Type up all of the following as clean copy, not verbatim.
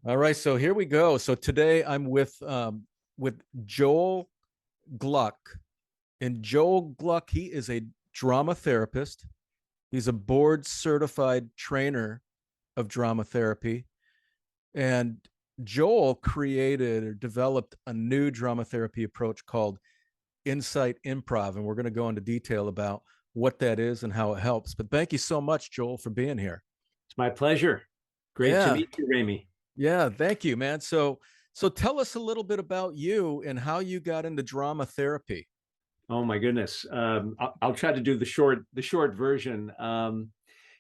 All right, so here we go. So today I'm with Joel Gluck, and Joel Gluck, he is a drama therapist. He's a board certified trainer of drama therapy, and Joel created or developed a new drama therapy approach called Insight Improv, and we're going to go into detail about what that is and how it helps. But thank you so much, Joel, for being here. It's my pleasure. Great to Yeah, meet you, Ramy. yeah, thank you, man. So tell us a little bit about you and how you got into drama therapy. Oh my goodness. I'll try to do the short version.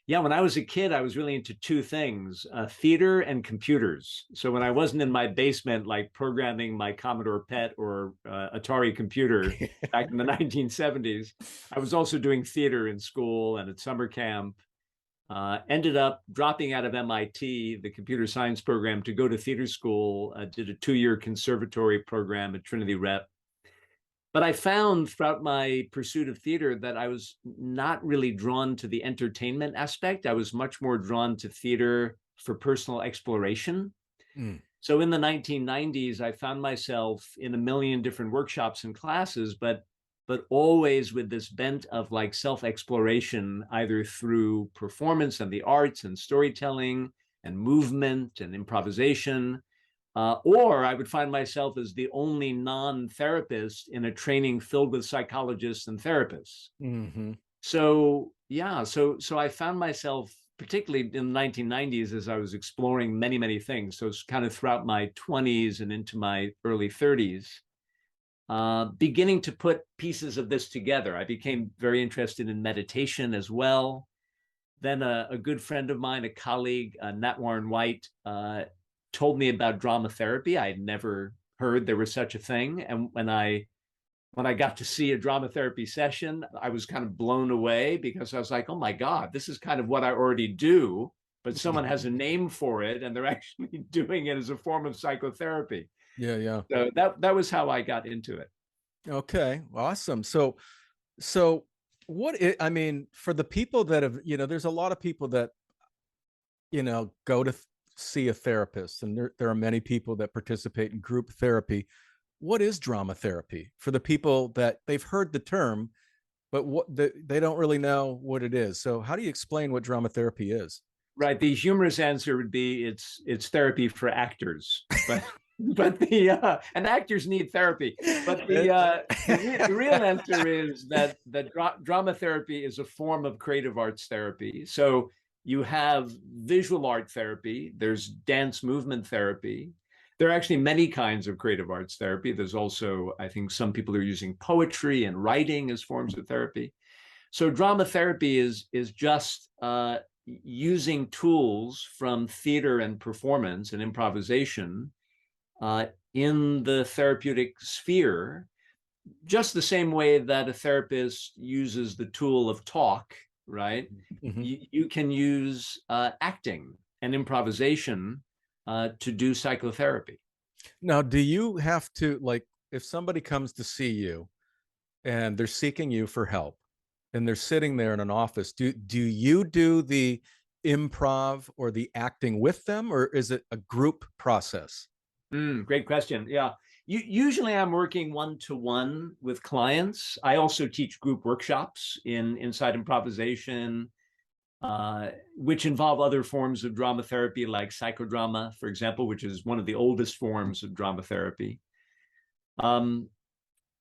Yeah, when I was a kid, I was really into two things: theater and computers. So when I wasn't in my basement, like programming my Commodore PET or Atari computer back in the 1970s, I was also doing theater in school and at summer camp. Ended up dropping out of MIT, the computer science program, to go to theater school. Did a 2-year conservatory program at Trinity Rep. But I found throughout my pursuit of theater that I was not really drawn to the entertainment aspect. I was much more drawn to theater for personal exploration. Mm. So in the 1990s, I found myself in a million different workshops and classes, but always with this bent of like self-exploration, either through performance and the arts and storytelling and movement and improvisation, or I would find myself as the only non-therapist in a training filled with psychologists and therapists. Hmm. So yeah, so I found myself, particularly in the 1990s, as I was exploring many things. So it's kind of throughout my 20s and into my early 30s, beginning to put pieces of this together. I became very interested in meditation as well. Then a good friend of mine, a colleague, Nat Warren White, told me about drama therapy. I had never heard there was such a thing, and when I got to see a drama therapy session, I was kind of blown away because I was like, oh my God, this is kind of what I already do, but someone has a name for it and they're actually doing it as a form of psychotherapy. Yeah, yeah. So that was how I got into it. Okay, awesome. So I mean, for the people that have, there's a lot of people that, go to see a therapist, and there are many people that participate in group therapy. What is drama therapy for the people that they've heard the term, but they don't really know what it is? So how do you explain what drama therapy is? Right. The humorous answer would be it's therapy for actors, but the and actors need therapy. But the real answer is that drama therapy is a form of creative arts therapy. So you have visual art therapy. There's dance movement therapy. There are actually many kinds of creative arts therapy. There's also, I think, some people are using poetry and writing as forms of therapy. So drama therapy is just using tools from theater and performance and improvisation in the therapeutic sphere, just the same way that a therapist uses the tool of talk, right? Mhm. You can use acting and improvisation to do psychotherapy. Now, do you have to, like, if somebody comes to see you and they're seeking you for help and they're sitting there in an office, do you do the improv or the acting with them, or is it a group process? Great question. Yeah. Usually I'm working one-to-one with clients. I also teach group workshops in Insight Improvisation, which involve other forms of drama therapy, like psychodrama, for example, which is one of the oldest forms of drama therapy. Um,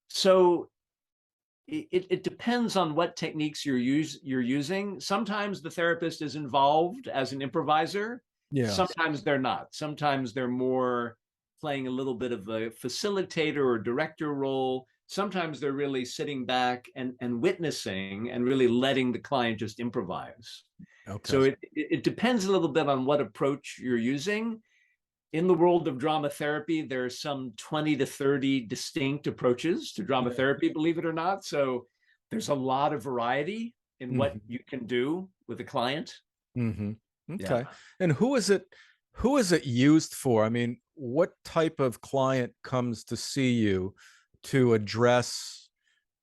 so it depends on what techniques you're using. Sometimes the therapist is involved as an improviser. Yeah. Sometimes they're not. Sometimes they're more playing a little bit of a facilitator or director role. Sometimes they're really sitting back and witnessing and really letting the client just improvise. Okay. So it depends a little bit on what approach you're using. In the world of drama therapy, there are some 20 to 30 distinct approaches to drama Yeah. therapy, believe it or not. So there's a lot of variety in what Hmm. you can do with a client. Hmm. Yeah. Okay. And who is it used for? I mean, what type of client comes to see you to address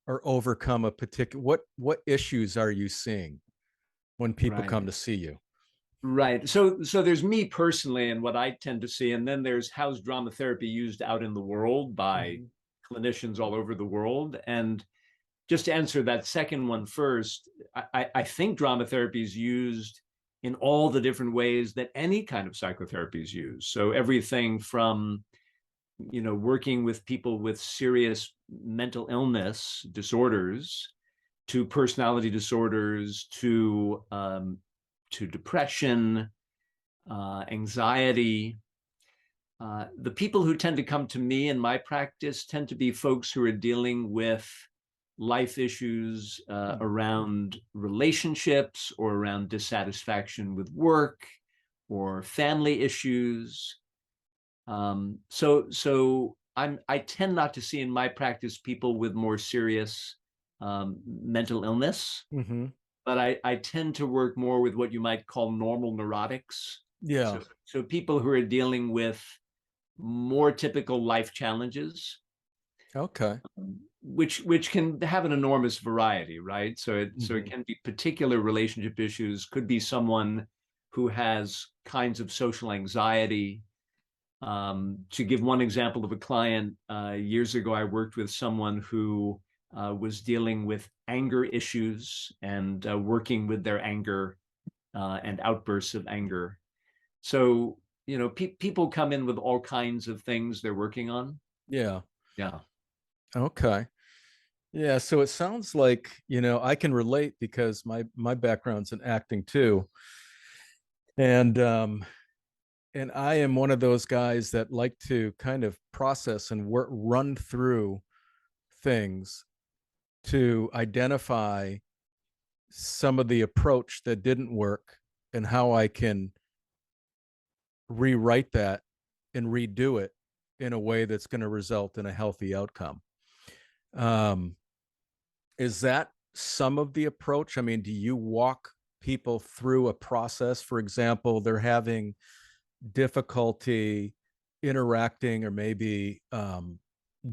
or overcome a particular, what issues are you seeing when people Right. come to see you? Right. So there's me personally and what I tend to see, and then there's how's drama therapy used out in the world by Mhm. clinicians all over the world. And just to answer that second one first, I think drama therapy is used in all the different ways that any kind of psychotherapy is used. So everything from, working with people with serious mental illness disorders to personality disorders to depression, anxiety. The people who tend to come to me in my practice tend to be folks who are dealing with life issues Mhm. around relationships or around dissatisfaction with work or family issues. I tend not to see in my practice people with more serious mental illness, Mhm. but I tend to work more with what you might call normal neurotics. Yeah. So people who are dealing with more typical life challenges, Okay. which can have an enormous variety, right? So it Mhm. can be particular relationship issues, could be someone who has kinds of social anxiety. To give one example of a client, years ago, I worked with someone who was dealing with anger issues and working with their anger and outbursts of anger. So, people come in with all kinds of things they're working on. Yeah. Yeah. Okay. Yeah, so it sounds like, I can relate because my background's in acting too. And I am one of those guys that like to kind of process and run through things to identify some of the approach that didn't work and how I can rewrite that and redo it in a way that's going to result in a healthy outcome. Um, is that some of the approach? I mean, do you walk people through a process? For example, they're having difficulty interacting or maybe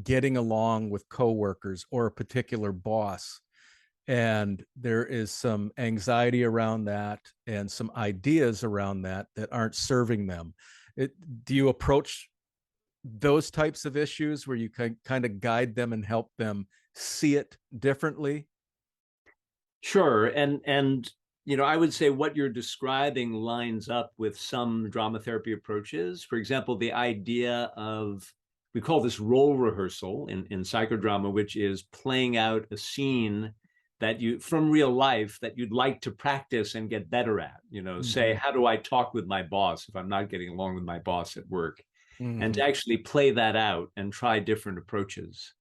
getting along with coworkers or a particular boss, and there is some anxiety around that and some ideas around that aren't serving them. Do you approach those types of issues where you can kind of guide them and help them see it differently? Sure. And I would say what you're describing lines up with some drama therapy approaches. For example, the idea of, we call this role rehearsal in psychodrama, which is playing out a scene that you from real life that you'd like to practice and get better at. Say, Mm-hmm. how do I talk with my boss if I'm not getting along with my boss at work? And Mm-hmm. to actually play that out and try different approaches.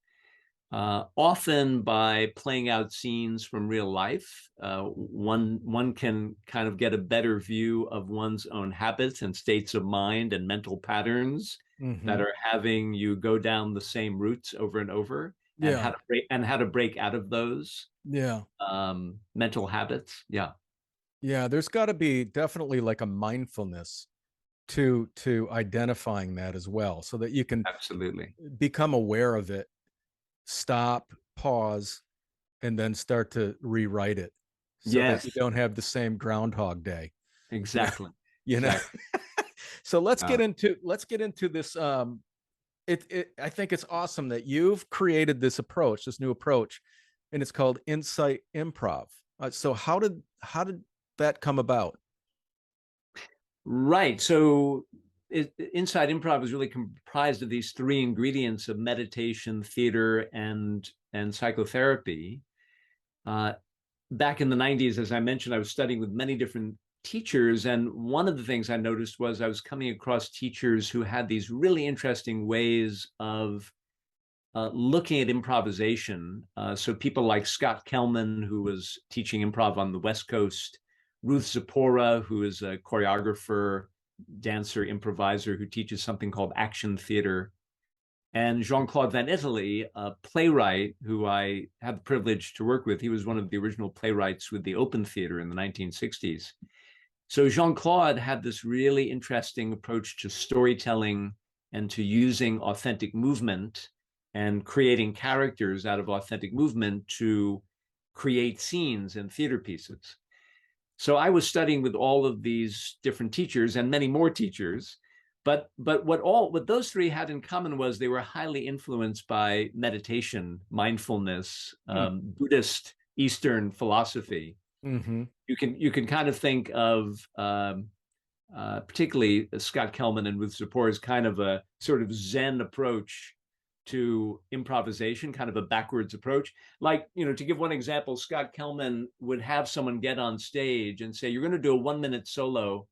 Often by playing out scenes from real life, one can kind of get a better view of one's own habits and states of mind and mental patterns Mm-hmm. that are having you go down the same routes over and over, and Yeah. how to break out of those Yeah. mental habits. Yeah, Yeah. There's got to be definitely like a mindfulness to identifying that as well, so that you can absolutely. become aware of it, stop, pause, and then start to rewrite it so that you Yes, don't have the same groundhog day. you know exactly, you know exactly. So Uh, let's get into this. I think it's awesome that you've created this new approach, and it's called Insight Improv. So how did that come about? Right. So Inside Improv is really comprised of these three ingredients of meditation, theater, and psychotherapy. Uh, Back in the 90s, as I mentioned, I was studying with many different teachers. And one of the things I noticed was I was coming across teachers who had these really interesting ways of looking at improvisation. So people like Scott Kelman, who was teaching improv on the West Coast, Ruth Zipporah, who is a choreographer, dancer, improviser who teaches something called action theater, and Jean-Claude Van Italy, a playwright who I had the privilege to work with. He was one of the original playwrights with the Open Theater in the 1960s. So Jean-Claude had this really interesting approach to storytelling and to using authentic movement and creating characters out of authentic movement to create scenes in theater pieces. So I was studying with all of these different teachers and many more teachers. But what those three had in common was they were highly influenced by meditation, mindfulness, Buddhist Eastern philosophy. Mm-hmm. You can kind of think of particularly Scott Kelman and Ruth Zippor as kind of a sort of Zen approach to improvisation, kind of a backwards approach. Like, to give one example, Scott Kelman would have someone get on stage and say, you're going to do a 1-minute solo.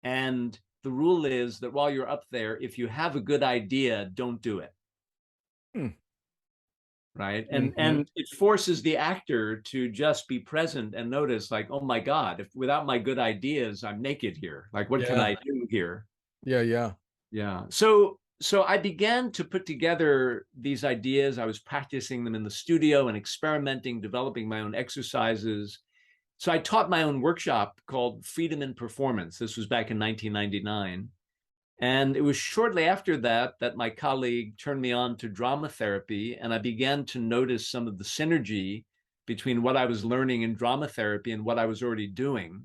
And the rule is that while you're up there, if you have a good idea, don't do it. Right. And it forces the actor to just be present and notice, like, oh my God, if without my good ideas, I'm naked here. Like, what can I do here? Yeah. So I began to put together these ideas. I was practicing them in the studio and experimenting, developing my own exercises. So I taught my own workshop called Freedom in Performance. This was back in 1999. And it was shortly after that my colleague turned me on to drama therapy, and I began to notice some of the synergy between what I was learning in drama therapy and what I was already doing.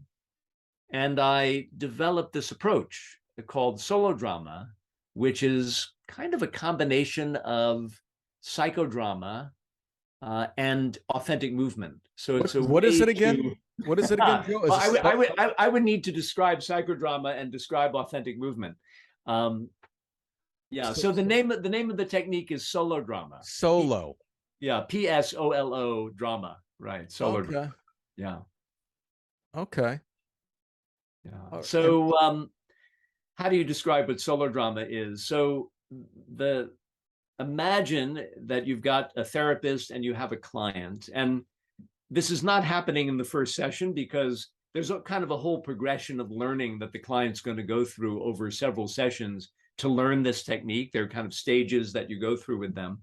And I developed this approach called solo drama, which is kind of a combination of psychodrama and authentic movement. So it's what is it again? What is it again, Joe? Well, I would need to describe psychodrama and describe authentic movement. So the name of the technique is solo drama. Solo. PSOLO drama, right? Solo drama. Yeah. Okay. Yeah. So how do you describe what solo drama is? So imagine that you've got a therapist and you have a client, and this is not happening in the first session because there's kind of a whole progression of learning that the client's going to go through over several sessions to learn this technique. There are kind of stages that you go through with them.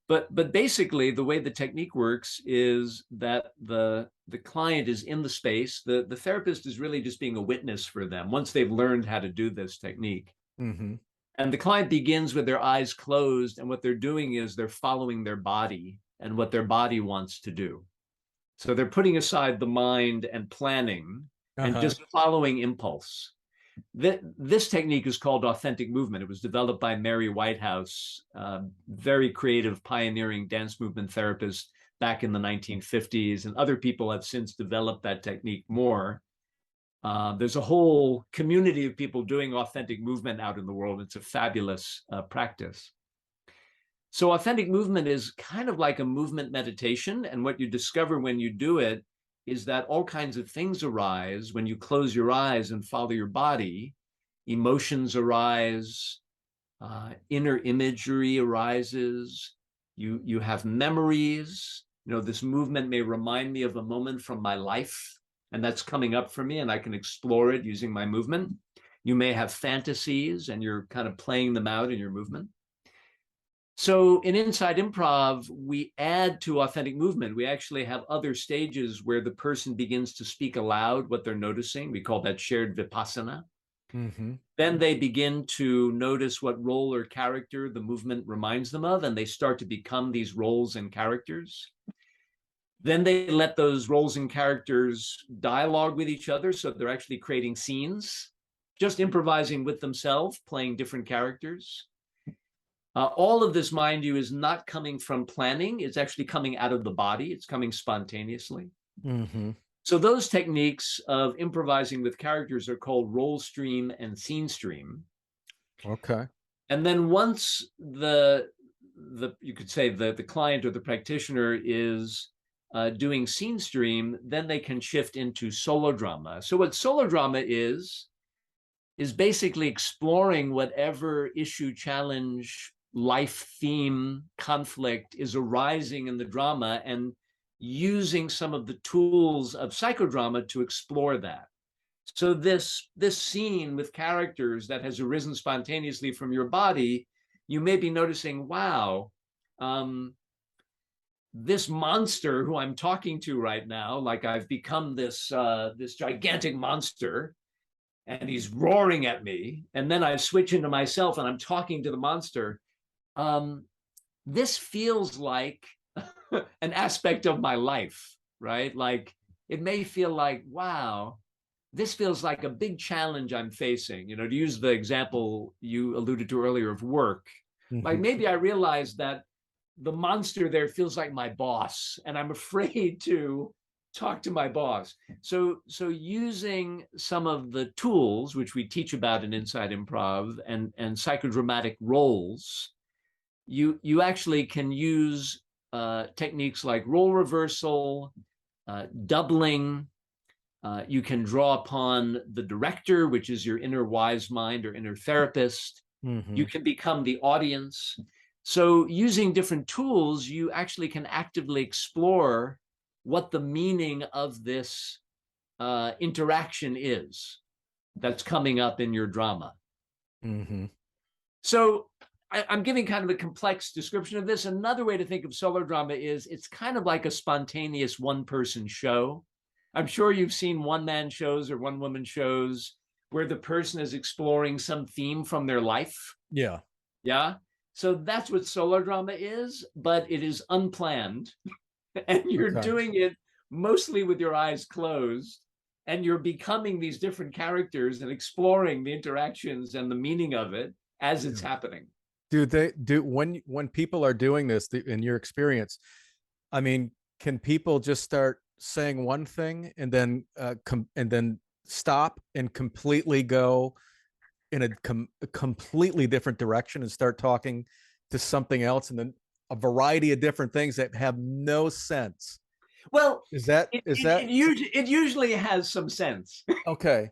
But basically, the way the technique works is that the client is in the space. The therapist is really just being a witness for them once they've learned how to do this technique. Mm-hmm. And the client begins with their eyes closed, and what they're doing is they're following their body and what their body wants to do. So they're putting aside the mind and planning and just following impulse. This technique is called authentic movement. It was developed by Mary Whitehouse, very creative, pioneering dance movement therapist back in the 1950s, and other people have since developed that technique more. There's a whole community of people doing authentic movement out in the world. It's a fabulous practice. So authentic movement is kind of like a movement meditation. And what you discover when you do it is that all kinds of things arise when you close your eyes and follow your body. Emotions arise, inner imagery arises, you have memories. This movement may remind me of a moment from my life, and that's coming up for me, and I can explore it using my movement. You may have fantasies, and you're kind of playing them out in your movement. So in Insight Improv, we add to authentic movement. We actually have other stages where the person begins to speak aloud what they're noticing. We call that shared vipassana. Mm-hmm. Then they begin to notice what role or character the movement reminds them of, and they start to become these roles and characters. Then they let those roles and characters dialogue with each other. So they're actually creating scenes, just improvising with themselves, playing different characters. All of this, mind you, is not coming from planning. It's actually coming out of the body. It's coming spontaneously. Mm-hmm. So those techniques of improvising with characters are called role stream and scene stream. Okay. And then once you could say the client or the practitioner is doing scene stream, then they can shift into solo drama. So what solo drama is basically exploring whatever issue, challenge, life theme, conflict is arising in the drama and using some of the tools of psychodrama to explore that. So this scene with characters that has arisen spontaneously from your body, you may be noticing, wow, this monster who I'm talking to right now, like I've become this gigantic monster, and he's roaring at me, and then I switch into myself and I'm talking to the monster. This feels like an aspect of my life, right? Like it may feel like, wow, this feels like a big challenge I'm facing. You know, to use the example you alluded to earlier of work, like Mhm. maybe I realize that the monster there feels like my boss, and I'm afraid to talk to my boss. So using some of the tools which we teach about in Insight Improv and psychodramatic roles, you actually can use techniques like role reversal, doubling. You can draw upon the director, which is your inner wise mind or inner therapist. You Mhm. can become the audience. So using different tools, you actually can actively explore what the meaning of this interaction is that's coming up in your drama. Mhm. So I'm giving kind of a complex description of this. Another way to think of solo drama is it's kind of like a spontaneous one-person show. I'm sure you've seen one-man shows or one-woman shows where the person is exploring some theme from their life. Yeah. Yeah. So that's what solo drama is, but it is unplanned and you're Okay. doing it mostly with your eyes closed, and you're becoming these different characters and exploring the interactions and the meaning of it as it's Yeah. happening. Do they do when people are doing this in your experience? I mean, can people just start saying one thing and then and then stop and completely go in a completely different direction and start talking to something else, and then a variety of different things that have no sense? Well, Is that it, is it, that it, usually, it usually has some sense. okay?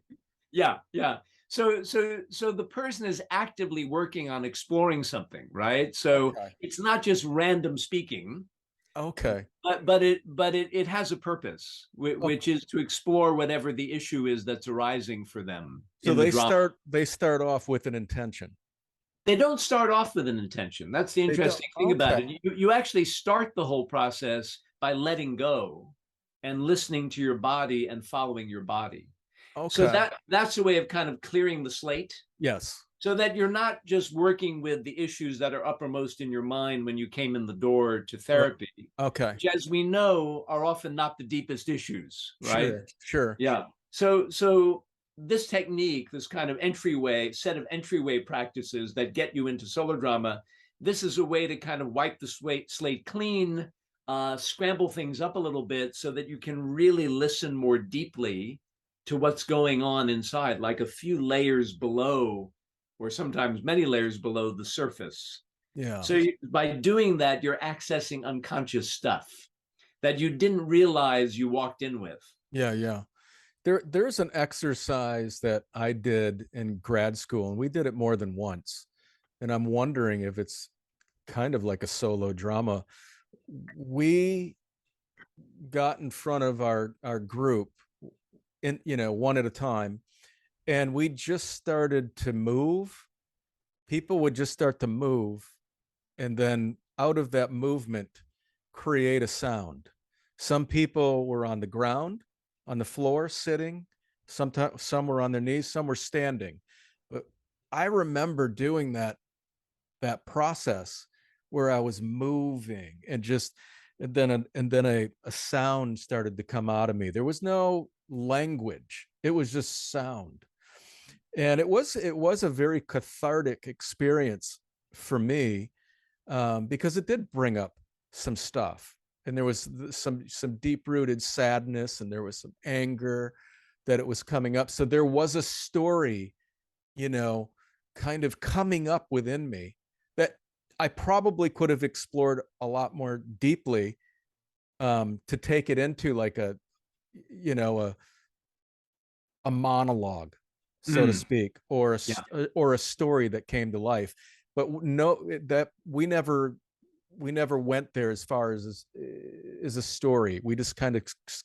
Yeah, yeah. So the person is actively working on exploring something, right? So Okay. it's not just random speaking, Okay. but it has a purpose, Okay. which is to explore whatever the issue is that's arising for them So in the drama. they start off with an intention. They don't start off with an intention. That's the They don't. interesting thing about Okay. it. You actually start the whole process by letting go and listening to your body and following your body. So Okay. that's a way of kind of clearing the slate Yes. so that you're not just working with the issues that are uppermost in your mind when you came in the door to Right. therapy, Okay. which, as we know, are often not the deepest issues, right? Sure. Sure. Yeah. So this technique, this kind of set of entryway practices that get you into solo drama, this is a way to kind of wipe the slate clean, scramble things up a little bit so that you can really listen more deeply to what's going on inside, like a few layers below, or sometimes many layers below the surface. Yeah. So by doing that, you're accessing unconscious stuff that you didn't realize you walked in with. Yeah. Yeah. There's an exercise that I did in grad school, and we did it more than once. And I'm wondering if it's kind of like a solo drama. We got in front of our group in, one at a time, and we just started to move. People would just start to move, and then out of that movement create a sound. Some people were on the ground, on the floor, sitting. Sometimes some were on their knees, some were standing. But I remember doing that process where I was moving and just and then a sound started to come out of me. There was no language. It was just sound. And it was a very cathartic experience for me, because it did bring up some stuff, and there was some deep rooted sadness, and there was some anger that it was coming up. So there was a story, you know, kind of coming up within me that I probably could have explored a lot more deeply, to take it into like you know, a monologue, so to Mm, speak, or yeah. or a story that came to life. But no, that we never went there as far as a story. We just kind of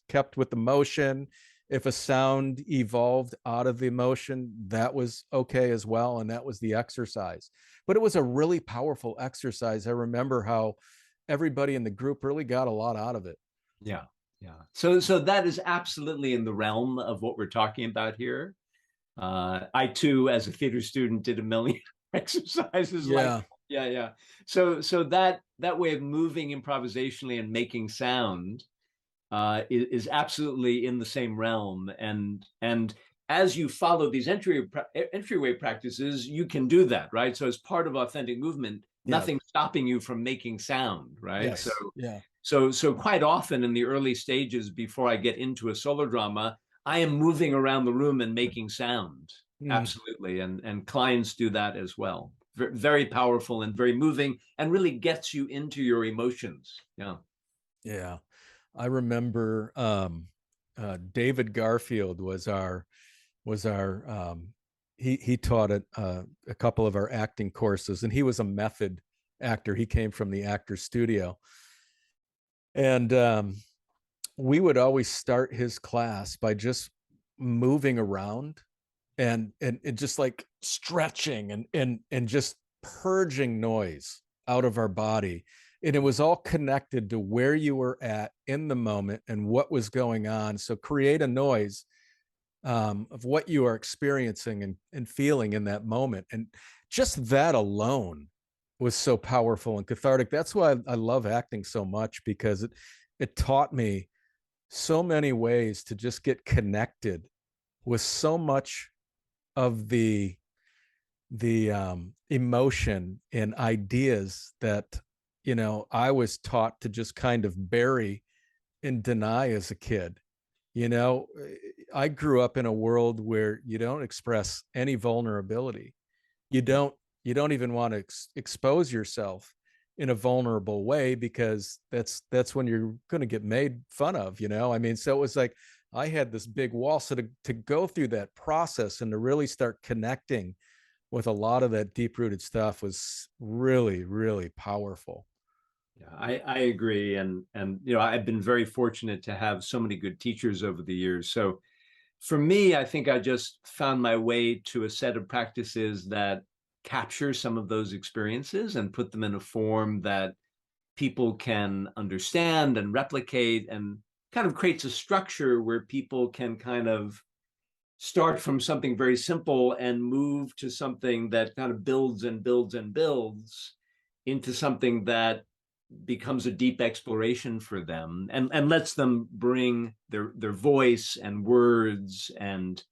kept with the motion. If a sound evolved out of the emotion, that was okay as well, and that was the exercise. But it was a really powerful exercise. I remember how everybody in the group really got a lot out of it. Yeah. Yeah. So that is absolutely in the realm of what we're talking about here. I too, as a theater student, did a million exercises like Yeah. that. Yeah, yeah. So that way of moving improvisationally and making sound is absolutely in the same realm. And as you follow these entryway practices, you can do that, right? So as part of authentic movement, Yeah. nothing's stopping you from making sound, right? So Yes. Yeah. so quite often in the early stages before I get into a solo drama, I am moving around the room and making sound. Mm. Absolutely. And clients do that as well. Very powerful and very moving, and really gets you into your emotions. Yeah. Yeah. I remember David Garfield was our he taught a couple of our acting courses, and he was a method actor. He came from the actor studio, and we would always start his class by just moving around and just like stretching and just purging noise out of our body. And it was all connected to where you were at in the moment and what was going on. So create a noise of what you are experiencing and feeling in that moment. And just that alone was so powerful and cathartic. That's why I love acting so much, because it taught me so many ways to just get connected with so much of the emotion and ideas that I was taught to just kind of bury and deny as a kid. I grew up in a world where you don't express any vulnerability. You don't even want to expose yourself in a vulnerable way, because that's when you're going to get made fun of. I mean, so it was like I had this big wall. So to go through that process and to really start connecting with a lot of that deep rooted stuff was really, really powerful. Yeah, I agree. And I've been very fortunate to have so many good teachers over the years. So for me, I think I just found my way to a set of practices that capture some of those experiences and put them in a form that people can understand and replicate, and kind of creates a structure where people can kind of start from something very simple and move to something that kind of builds and builds and builds into something that becomes a deep exploration for them, and lets them bring their voice and words, and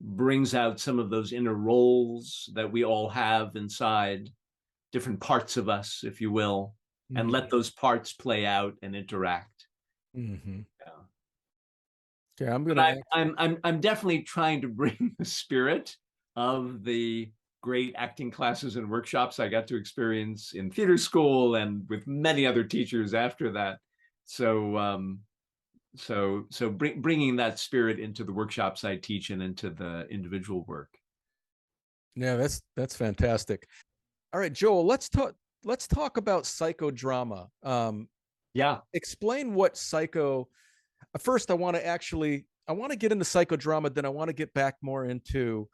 brings out some of those inner roles that we all have inside, different parts of us, if you will, and let those parts play out and interact. Mm-hmm. Yeah. Okay, I'm But gonna I'm definitely trying to bring the spirit of the great acting classes and workshops I got to experience in theater school and with many other teachers after that. So bringing that spirit into the workshops I teach and into the individual work. Yeah, that's fantastic. All right, Joel, let's talk about psychodrama. Yeah. Explain what psycho first. I want to get into psychodrama, then I want to get back more into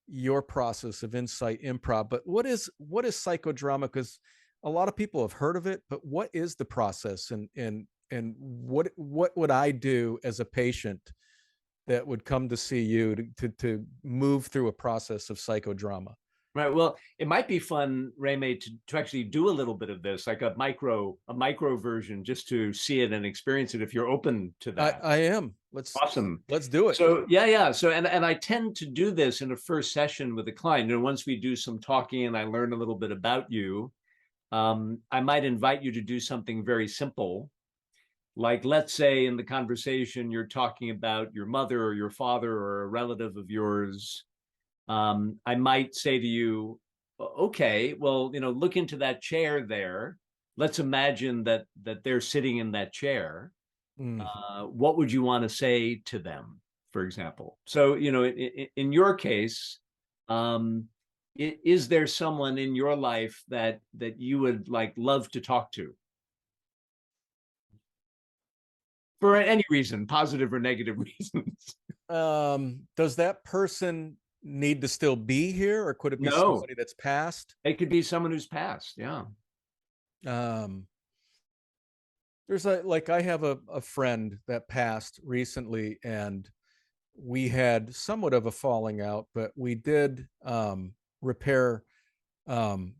your process of insight improv. But what is psychodrama? Because a lot of people have heard of it, but what is the process, and what would I do as a patient that would come to see you to move through a process of psychodrama? Right. Well, it might be fun, Rayme, to actually do a little bit of this, like a micro version, just to see it and experience it, if you're open to I, that. I am. Awesome. Let's do it. So yeah. So and I tend to do this in a first session with a client. And once we do some talking and I learn a little bit about you, I might invite you to do something very simple. Like, let's say in the conversation you're talking about your mother or your father or a relative of yours. I might say to you, okay, well, look into that chair there. Let's imagine that they're sitting in that chair. Mhm. What would you want to say to them, for example? So, in your case, um, is there someone in your life that you would like love to talk to for any reason, positive or negative reasons? Does that person need to still be here, or could it be No, somebody that's passed? it could be someone who's passed. Yeah. Um, there's I have a friend that passed recently, and we had somewhat of a falling out, but we did repair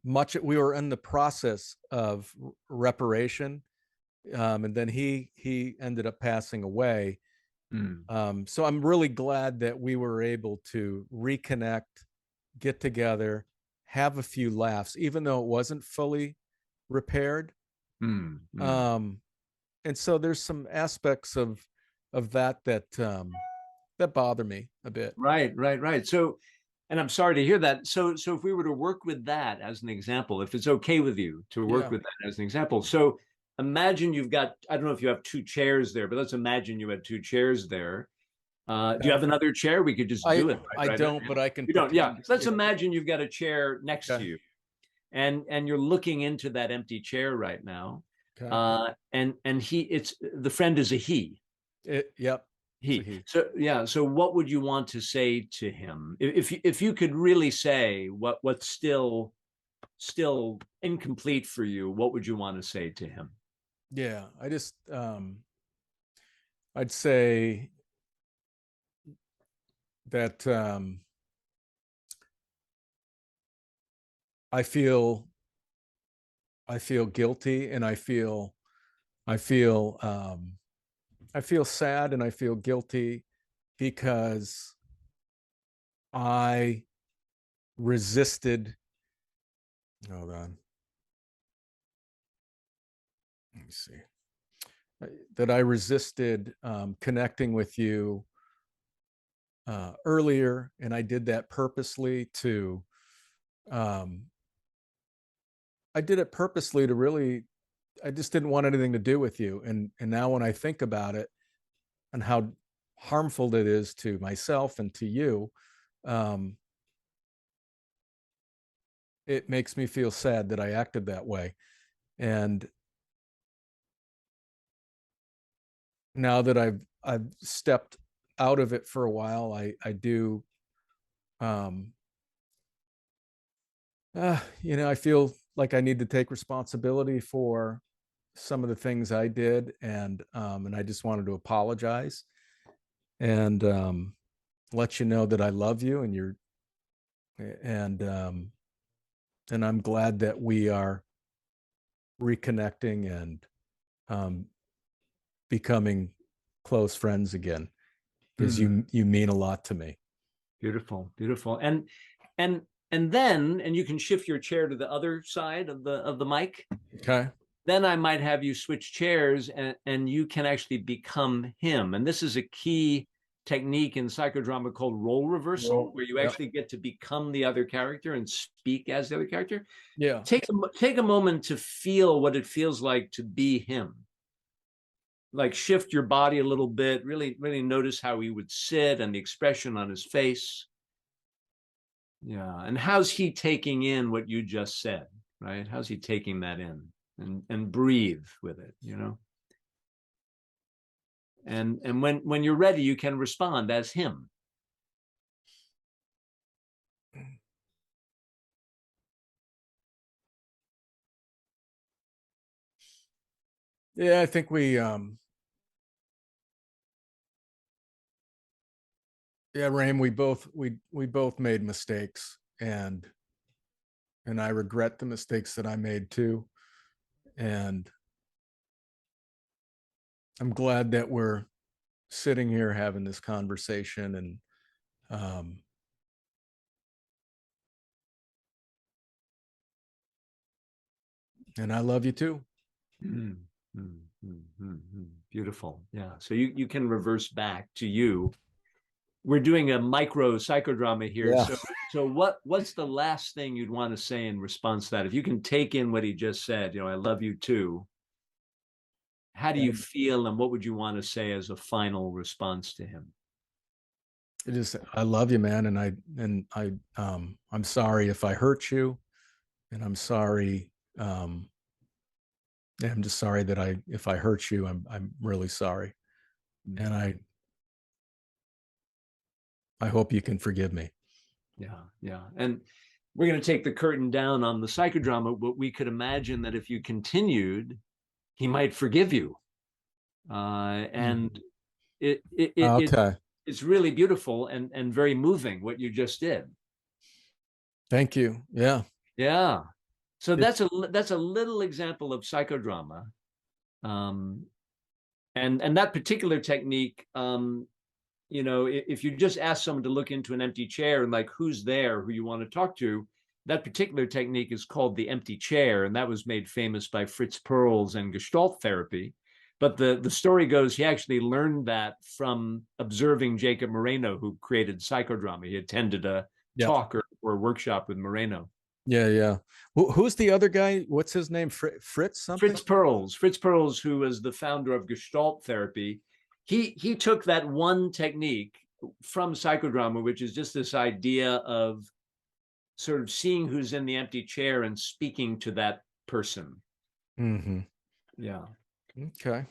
much. We were in the process of reparation, And then he ended up passing away. Mm. So I'm really glad that we were able to reconnect, get together, have a few laughs, even though it wasn't fully repaired. Mm. Mm. Um, and so there's some aspects of that that bother me a bit. Right. So, and I'm sorry to hear that. So if we were to work with that as an example, if it's okay with you to work Yeah. with that as an example. So imagine you've got, I don't know if you have two chairs there, but let's imagine you had two chairs there. Do you have another chair? We could just do it I right now. don't, but I can You don't, yeah. pretend. Let's imagine you've got a chair next to Okay. you, and you're looking into that empty chair right now. Okay. And it's the friend is a he. Yep. It's a He. he. So yeah. So what would you want to say to him if you could really say what's still incomplete for you? What would you want to say to him? Yeah. I'd say that I feel I feel guilty, and I feel I feel sad, and I feel guilty because I resisted. Hold on. Let me see. That I resisted connecting with you earlier, and I did that purposely to. Um, I did it purposely to really. I just didn't want anything to do with you, and now when I think about it and how harmful it is to myself and to you, um, it makes me feel sad that I acted that way. And now that I've stepped out of it for a while, I do, um, I feel like I need to take responsibility for some of the things I did, and I just wanted to apologize and let you know that I love you, and um, and I'm glad that we are reconnecting and um, becoming close friends again, because Mm, you mean a lot to me. beautiful. And and you can shift your chair to the other side of the mic. Okay. Then I might have you switch chairs and you can actually become him. And this is a key technique in psychodrama called role reversal, where you Yep. actually get to become the other character and speak as the other character. Yeah. Take a moment to feel what it feels like to be him. Like shift your body a little bit, really notice how he would sit and the expression on his face. Yeah. And how's he taking in what you just said, right? How's he taking that in? And breathe with it, you know? And when you're ready, you can respond as him. Yeah, I think yeah, Raim, we both made mistakes, and I regret the mistakes that I made too. And I'm glad that we're sitting here having this conversation, um and I love you too. Mm, Beautiful. Yeah. So you can reverse back to you. We're doing a micro psychodrama here. Yeah. So what's the last thing you'd want to say in response to that? If you can take in what he just said, you know, I love you too. How do you And feel and what would you want to say as a final response to him? it is, I love you, man, and I'm sorry if I hurt you, and I'm sorry. Yeah, I'm just sorry that if I hurt you, I'm really sorry, and I hope you can forgive me. Yeah. And we're going to take the curtain down on the psychodrama, but we could imagine that if you continued, he might forgive you. And it Okay. it's really beautiful and very moving what you just did. Thank you. Yeah. Yeah. So It's that's a little example of psychodrama. And that particular technique, if you just ask someone to look into an empty chair and like who's there, who you want to talk to, that particular technique is called the empty chair, and that was made famous by Fritz Perls and Gestalt therapy. But the story goes he actually learned that from observing Jacob Moreno, who created Psychodrama. He attended a Yeah. talk or a workshop with Moreno. Yeah, yeah. Who's the other guy? What's his name? Fritz something? Fritz Perls, who was the founder of Gestalt therapy. He took that one technique from Psychodrama, which is just this idea of sort of seeing who's in the empty chair and speaking to that person. Mm-hmm. Yeah. Okay.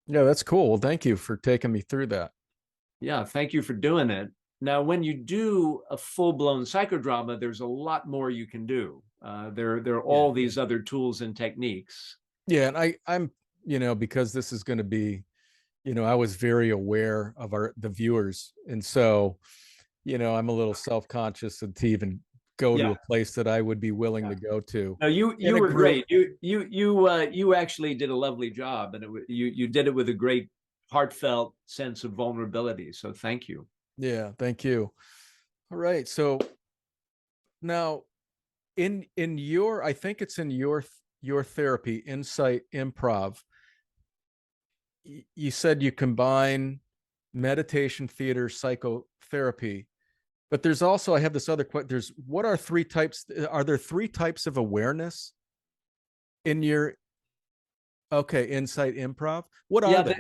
Yeah, that's cool. Well, thank you for taking me through that. Yeah, thank you for doing it. Now, when you do a full-blown psychodrama, there's a lot more you can do. There are all these other tools and techniques. Yeah, and I'm because this is going to be, I was very aware of the viewers, and so, I'm a little self-conscious to even go to a place that I would be willing to go to. No, you were great. You actually did a lovely job, and you did it with a great heartfelt sense of vulnerability. So thank you. Yeah, thank you. All right, so now in your, I think it's in your therapy, Insight Improv, you said you combine meditation, theater, psychotherapy, but there's also, I have this other question. What are there three types of awareness in your, okay, Insight Improv? What are they?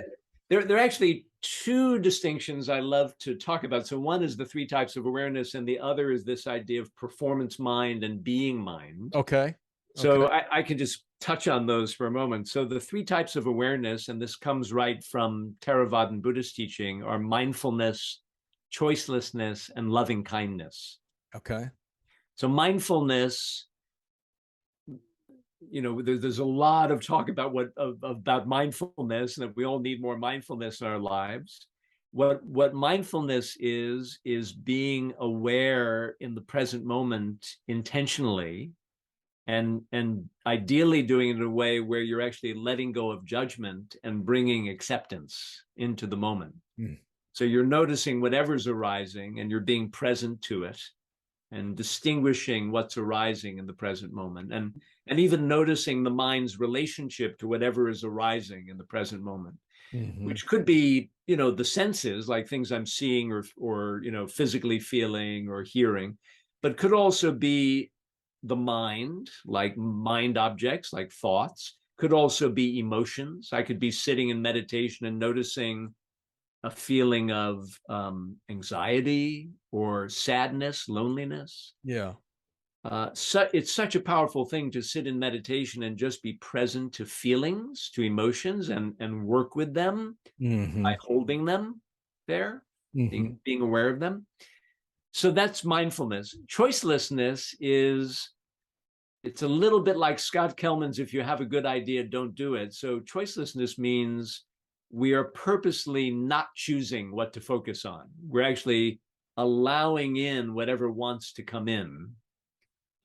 There are actually two distinctions I love to talk about. So one is the three types of awareness, and the other is this idea of performance mind and being mind. Okay. So I can just touch on those for a moment. So the three types of awareness, and this comes right from Theravadan Buddhist teaching, are mindfulness, choicelessness, and loving kindness. Okay. So mindfulness, there's a lot of talk about about mindfulness, and that we all need more mindfulness in our lives. What mindfulness is being aware in the present moment intentionally, and ideally doing it in a way where you're actually letting go of judgment and bringing acceptance into the moment. So you're noticing whatever's arising and you're being present to it and distinguishing what's arising in the present moment, and even noticing the mind's relationship to whatever is arising in the present moment, which could be, the senses, like things I'm seeing or physically feeling or hearing, but could also be the mind, like mind objects, like thoughts, could also be emotions. I could be sitting in meditation and noticing a feeling of anxiety or sadness, loneliness. Yeah. So it's such a powerful thing to sit in meditation and just be present to feelings, to emotions, and work with them by holding them there, being aware of them. So that's mindfulness. Choicelessness it's a little bit like Scott Kelman's, if you have a good idea, don't do it. So choicelessness means we are purposely not choosing what to focus on. We're actually allowing in whatever wants to come in,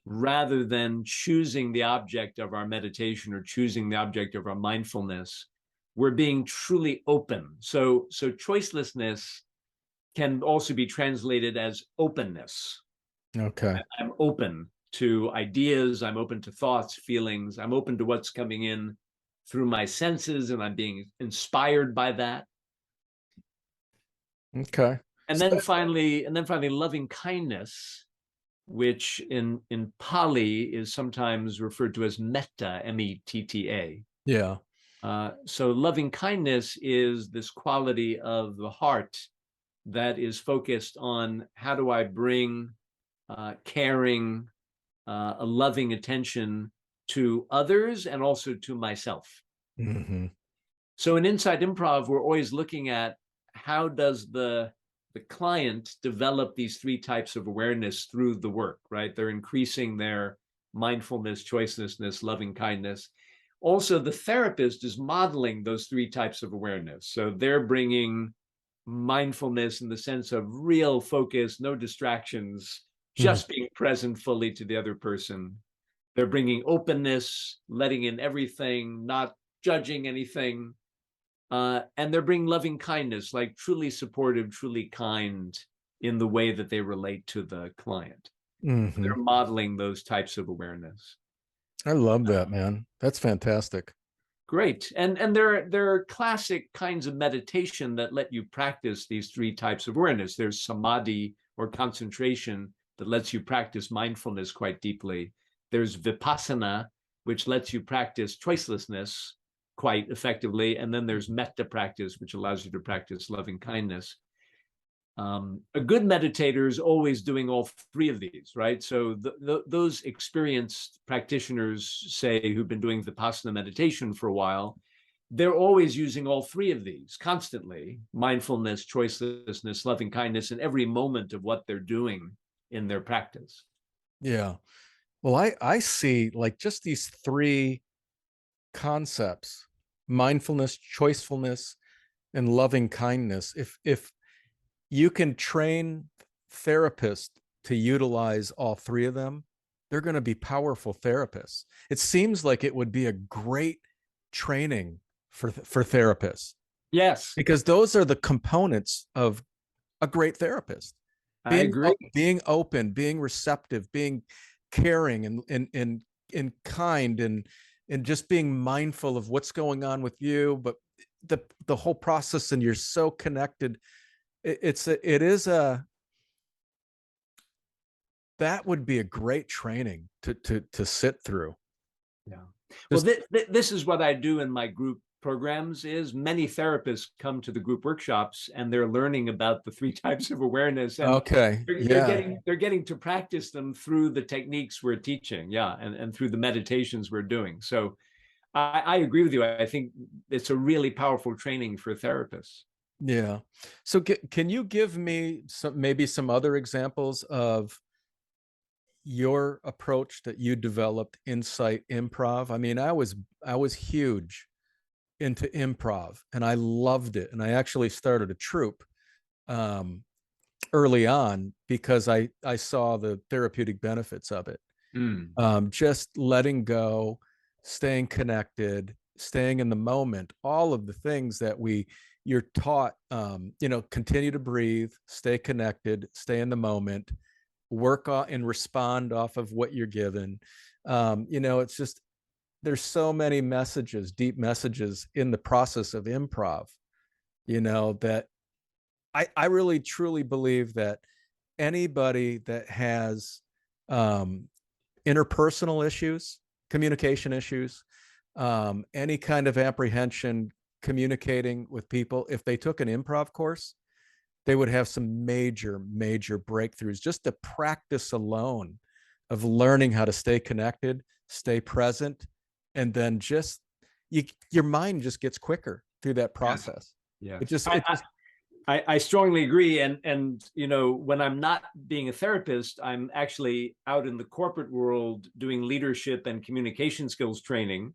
rather than choosing the object of our meditation or choosing the object of our mindfulness. We're being truly open. So choicelessness can also be translated as openness. Okay. I'm open to ideas. I'm open to thoughts, feelings. I'm open to what's coming in through my senses, and I'm being inspired by that. Okay. And then finally, loving kindness, which in Pali is sometimes referred to as metta, M-E-T-T-A. Yeah. So loving kindness is this quality of the heart that is focused on how do I bring caring, a loving attention to others and also to myself. So in Insight Improv, we're always looking at how does the client develop these three types of awareness through the work, right? They're increasing their mindfulness, choicelessness, loving kindness. Also, the therapist is modeling those three types of awareness. So they're bringing mindfulness in the sense of real focus, no distractions, just being present fully to the other person. They're bringing openness, letting in everything, not judging anything. And they're bringing loving kindness, like truly supportive, truly kind in the way that they relate to the client. Mm-hmm. They're modeling those types of awareness. I love that, man. That's fantastic. Great. And there are classic kinds of meditation that let you practice these three types of awareness. There's samadhi, or concentration, that lets you practice mindfulness quite deeply. There's vipassana, which lets you practice choicelessness quite effectively. And then there's metta practice, which allows you to practice loving kindness. A good meditator is always doing all three of these, right? So those experienced practitioners, say, who've been doing Vipassana meditation for a while, they're always using all three of these constantly: mindfulness, choicelessness, loving kindness, in every moment of what they're doing in their practice. Yeah. Well, I see like just these three concepts: mindfulness, choicefulness, and loving kindness. If you can train therapists to utilize all three of them, they're going to be powerful therapists. It seems like it would be a great training for therapists. Yes, because those are the components of a great therapist. I agree. Being open, being receptive, being caring and kind, and just being mindful of what's going on with you, but the whole process, and you're so connected. That would be a great training to sit through. Yeah. Well, this is what I do in my group programs. Is many therapists come to the group workshops and they're learning about the three types of awareness. And okay. they're getting to practice them through the techniques we're teaching. Yeah. And through the meditations we're doing. So I agree with you. I think it's a really powerful training for therapists. Yeah. So can you give me maybe some other examples of your approach that you developed, Insight Improv? I mean, I was huge into improv and I loved it. And I actually started a troupe early on because I saw the therapeutic benefits of it. Just letting go, staying connected, staying in the moment, all of the things that you're taught, continue to breathe, stay connected, stay in the moment, work on and respond off of what you're given. It's just, there's so many messages, deep messages in the process of improv, that I really truly believe that anybody that has interpersonal issues, communication issues, any kind of apprehension communicating with people, if they took an improv course, they would have some major breakthroughs. Just the practice alone of learning how to stay connected, stay present, and then just your mind just gets quicker through that process. Yeah. I I strongly agree. And when I'm not being a therapist, I'm actually out in the corporate world doing leadership and communication skills training.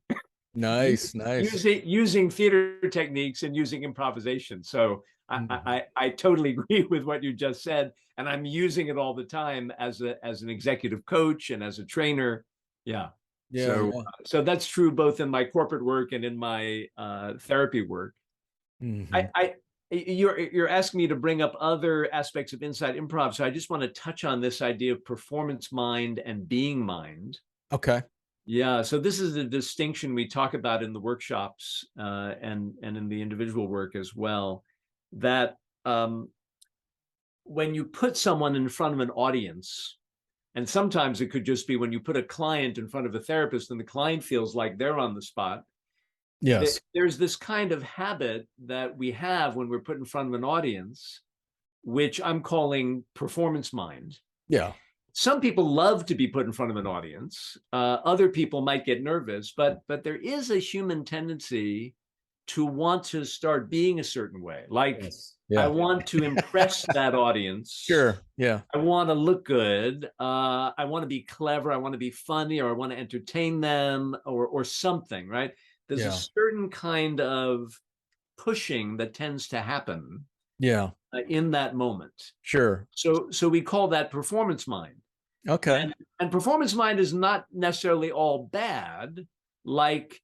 Nice. Using theater techniques and using improvisation. So I totally agree with what you just said, and I'm using it all the time as an executive coach and as a trainer. Yeah. So that's true both in my corporate work and in my therapy work. You're asking me to bring up other aspects of Insight Improv, so I just want to touch on this idea of performance mind and being mind. Okay. Yeah, so this is the distinction we talk about in the workshops and in the individual work as well, that when you put someone in front of an audience, and sometimes it could just be when you put a client in front of a therapist and the client feels like they're on the spot. Yes. There's this kind of habit that we have when we're put in front of an audience, which I'm calling performance mind. Yeah. Some people love to be put in front of an audience. Other people might get nervous, but there is a human tendency to want to start being a certain way. Like, yes. Yeah. I want to impress that audience. Sure. Yeah. I want to look good. I want to be clever. I want to be funny, or I want to entertain them, or something, right? There's a certain kind of pushing that tends to happen. Yeah. In that moment. Sure. So we call that performance mind. Okay. And performance mind is not necessarily all bad. Like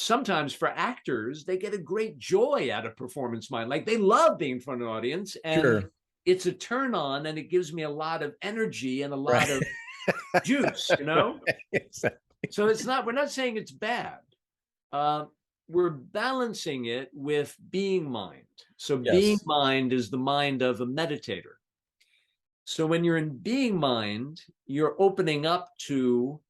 sometimes for actors, they get a great joy out of performance mind. Like they love being in front of an audience, and Sure. it's a turn on, and it gives me a lot of energy and a lot Right. of juice, you know? Exactly. So it's not, we're not saying it's bad. Uh, we're balancing it with being mind. So being Yes. mind is the mind of a meditator. So when you're in being mind, you're opening up to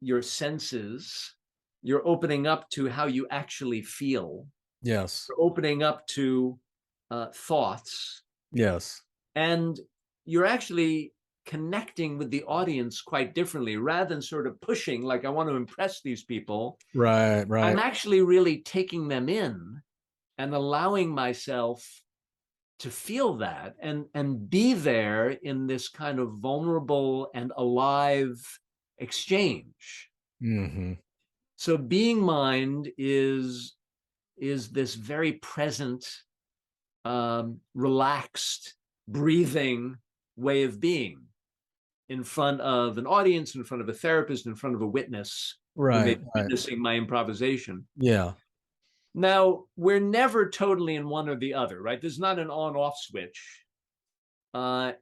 your senses, you're opening up to how you actually feel, Yes. you're opening up to thoughts, Yes. and you're actually connecting with the audience quite differently rather than sort of pushing, like, I want to impress these people. Right. I'm Right. actually really taking them in and allowing myself to feel that and be there in this kind of vulnerable and alive exchange. Hmm. So being mind is this very present, relaxed, breathing way of being in front of an audience, in front of a therapist, in front of a witness who may Right. be Right. witnessing my improvisation. Yeah. Now, we're never totally in one or the other, right? There's not an on-off switch. Uh,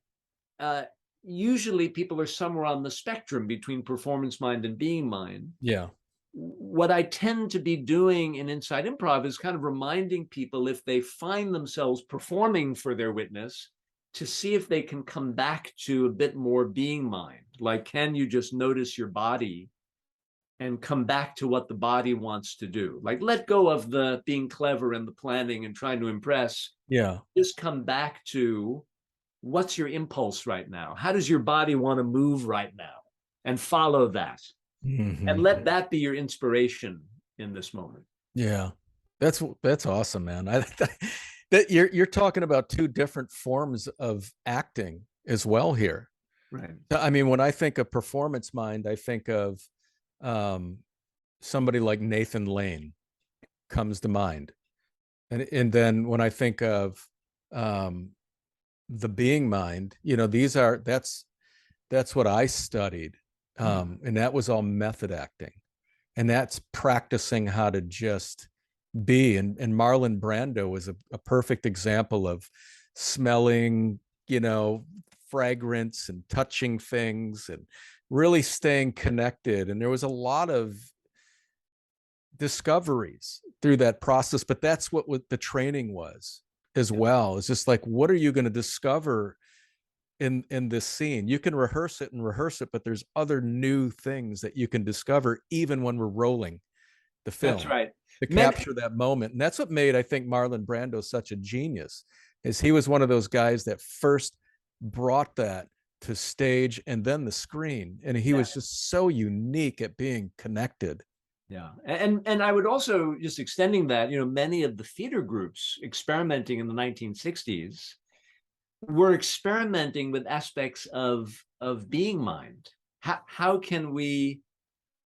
uh, Usually people are somewhere on the spectrum between performance mind and being mind. Yeah. What I tend to be doing in Insight Improv is kind of reminding people, if they find themselves performing for their witness, to see if they can come back to a bit more being mind. Like, can you just notice your body and come back to what the body wants to do? Like, let go of the being clever and the planning and trying to impress. Yeah. Just come back to, what's your impulse right now? How does your body want to move right now? And follow that. And Hmm. let that be your inspiration in this moment. Yeah. That's awesome, man. That you're talking about two different forms of acting as well here. Right. I mean, when I think of performance mind, I think of um, somebody like Nathan Lane comes to mind, and then when I think of um, the being mind, these are that's what I studied, and that was all method acting, and that's practicing how to just be. And Marlon Brando was a perfect example of smelling, fragrance and touching things and really staying connected. And there was a lot of discoveries through that process, but that's what the training was as well. It's just like, what are you going to discover in this scene? You can rehearse it, but there's other new things that you can discover even when we're rolling the That's film right. to Men, capture that moment. And that's what made, I think, Marlon Brando such a genius, is he was one of those guys that first brought that to stage and then the screen. And he yeah, was just so unique at being connected. yeah. And I would also, just extending that, many of the theater groups experimenting in the 1960s were experimenting with aspects of being mind. How can we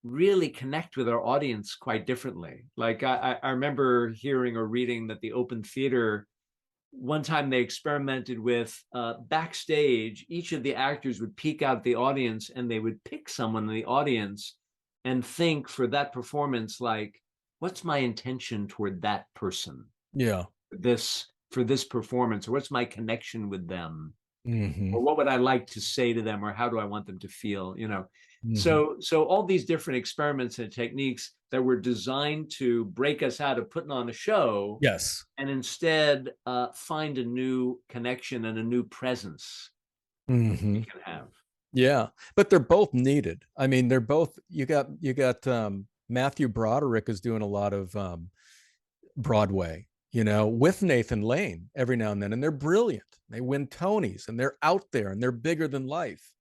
really connect with our audience quite differently? Like, I remember hearing or reading that the open theater, one time they experimented with, backstage, each of the actors would peek out at the audience and they would pick someone in the audience and think for that performance, like, what's my intention toward that person, Yeah. this for this performance, or what's my connection with them, Hmm. or what would I like to say to them, or how do I want them to feel, Hmm. so all these different experiments and techniques that were designed to break us out of putting on a show, Yes. and instead find a new connection and a new presence we Hmm. can have. Yeah, but they're both needed. I mean, they're both. You got Matthew Broderick is doing a lot of Broadway, with Nathan Lane every now and then, and they're brilliant. They win Tonys, and they're out there, and they're bigger than life,